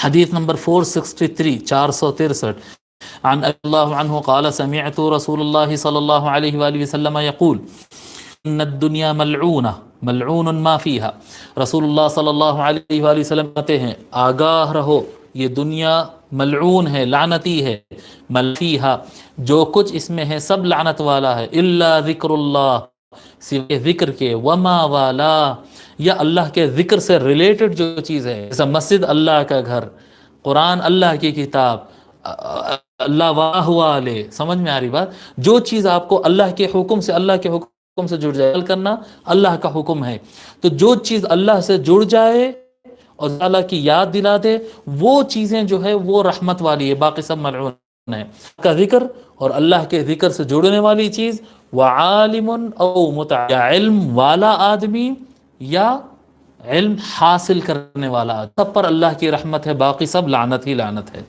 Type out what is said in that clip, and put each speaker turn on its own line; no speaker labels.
حدیث نمبر 463 463 عن ابی اللہ عنہ قال سمعت رسول اللہ صلی اللہ علیہ وآلہ وسلم یقول ان الدنیا ملعونہ ملعون ما فیہا، رسول اللہ صلی اللہ علیہ وآلہ وسلم کہتے ہیں آگاہ رہو یہ دنیا ملعون ہے، لعنتی ہے، مل فیہا جو کچھ اس میں ہے سب لعنت والا ہے، الا ذکر اللہ سوائے ذکر کے، وما والا یا اللہ کے ذکر سے ریلیٹڈ جو چیز ہے، جیسا مسجد اللہ کا گھر، قرآن اللہ کی کتاب، اللہ واہ والے، سمجھ میں آ رہی بات؟ جو چیز آپ کو اللہ کے حکم سے، اللہ کے حکم سے جڑ جائے کرنا اللہ کا حکم ہے، تو جو چیز اللہ سے جڑ جائے اور اللہ کی یاد دلا دے وہ چیزیں جو ہے وہ رحمت والی ہے، باقی سب ملعون ہے۔ کا ذکر اور اللہ کے ذکر سے جڑنے والی چیز، وعالم او متعلم، علم والا آدمی یا علم حاصل کرنے والا آدمی، سب پر اللہ کی رحمت ہے، باقی سب لعنت ہی لعنت ہے۔